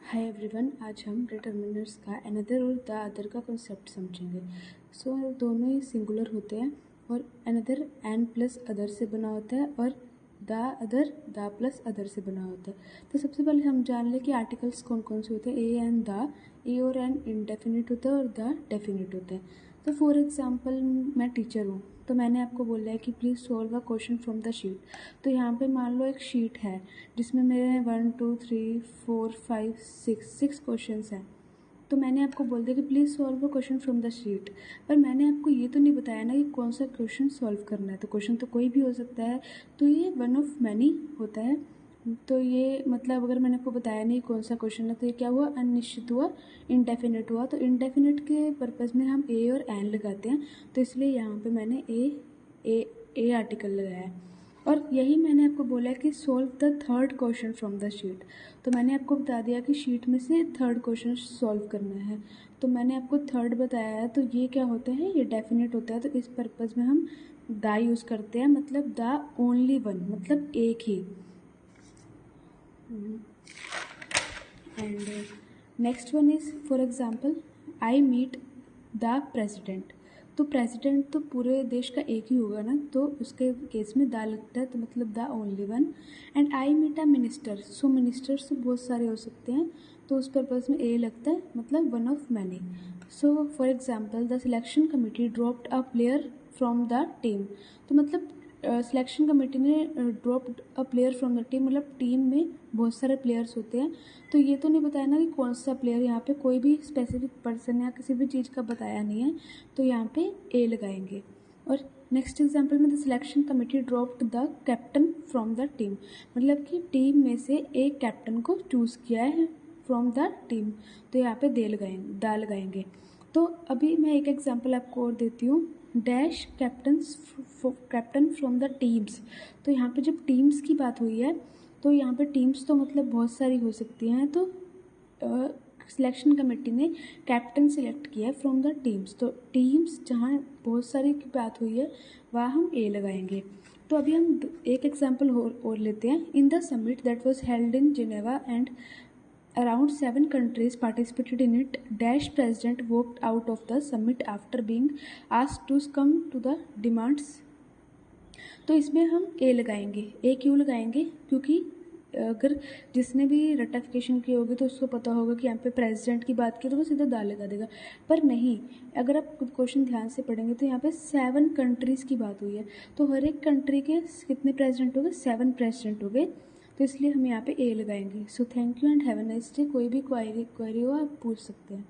Hi everyone, आज हम determiners का अनदर और द अदर का कॉन्सेप्ट समझेंगे। सो दोनों ही सिंगुलर होते हैं और अनदर एन प्लस अदर से बना होता है और the other the plus other से बना होता है। तो सबसे पहले हम जान लें कि आर्टिकल्स कौन कौन से होते हैं। ए एंड द, ए और एन इंडेफिनिट होता है और द डेफिनिट होते हैं। तो फॉर एग्जाम्पल, मैं टीचर हूँ तो मैंने आपको बोला है कि please solve a question from the sheet. तो यहाँ पे मान लो एक शीट है जिसमें मेरे 1 2 3 4 5 6 क्वेश्चन हैं। तो मैंने आपको बोल दिया कि please solve a question from the sheet, पर मैंने आपको ये तो नहीं बताया ना कि कौन सा क्वेश्चन सॉल्व करना है। तो क्वेश्चन तो कोई भी हो सकता है, तो ये वन ऑफ मैनी होता है। तो ये मतलब अगर मैंने आपको बताया नहीं कौन सा क्वेश्चन है तो ये क्या हुआ, अनिश्चित हुआ, इनडेफिनिट हुआ। तो इनडेफिनिट के पर्पज़ में हम ए और एन लगाते हैं, तो इसलिए यहाँ पे मैंने ए आर्टिकल लगाया है। और यही मैंने आपको बोला है कि solve the third question from the sheet. तो मैंने आपको बता दिया कि शीट में से थर्ड क्वेश्चन सॉल्व करना है, तो मैंने आपको थर्ड बताया है। तो ये क्या होता है, ये डेफिनेट होता है। तो इस पर्पज़ में हम द यूज़ करते हैं, मतलब द ओनली वन, मतलब एक ही। And next one is for example, I meet the president. तो प्रेसिडेंट तो पूरे देश का एक ही होगा ना, तो उसके केस में द लगता है, तो मतलब the only one. And I meet a minister, so ministers तो बहुत सारे हो सकते हैं, तो उस पर्पज़ में ए लगता है, मतलब one of many. So for example, the selection committee dropped a player from the team. तो मतलब सिलेक्शन कमेटी ने dropped a player from the team, मतलब टीम में बहुत सारे प्लेयर्स होते हैं। तो ये तो नहीं बताया ना कि कौन सा प्लेयर, यहाँ पे कोई भी स्पेसिफिक पर्सन या किसी भी चीज़ का बताया नहीं है, तो यहाँ पे ए लगाएंगे। और नेक्स्ट एग्जांपल में, the selection committee dropped the captain from the team, मतलब कि टीम में से एक कैप्टन को चूज़ किया है फ्रॉम द टीम, तो यहाँ पे द लगाएंगे। तो अभी मैं एक एग्जांपल आपको और देती हूँ, dash captain from the teams. तो यहाँ पे जब टीम्स की बात हुई है, तो यहाँ पे टीम्स तो मतलब बहुत सारी हो सकती हैं, तो सिलेक्शन कमेटी ने कैप्टन सिलेक्ट किया है फ्रॉम द टीम्स। तो टीम्स जहाँ बहुत सारी की बात हुई है वहाँ हम ए लगाएंगे। तो अभी हम एक एग्जाम्पल और लेते हैं। In the summit that was held in Geneva and around 7 countries participated in it, dash president walked out of the summit after being asked to come to the demands। तो इसमें हम ए लगाएंगे। ए क्यों लगाएंगे, क्योंकि अगर जिसने भी रटिफिकेशन की होगी तो उसको पता होगा कि यहाँ पे प्रेसिडेंट की बात की तो वो सीधा दा लगा देगा, पर नहीं, अगर आप क्वेश्चन ध्यान से पढ़ेंगे तो यहाँ पे 7 कंट्रीज़ की बात हुई है, तो हर एक कंट्री के कितने प्रेसिडेंट हो गए, 7 प्रेसिडेंट हो गए, तो इसलिए हम यहाँ पे ए लगाएंगे। So thank you and have a nice day. कोई भी क्वेरी हो आप पूछ सकते हैं।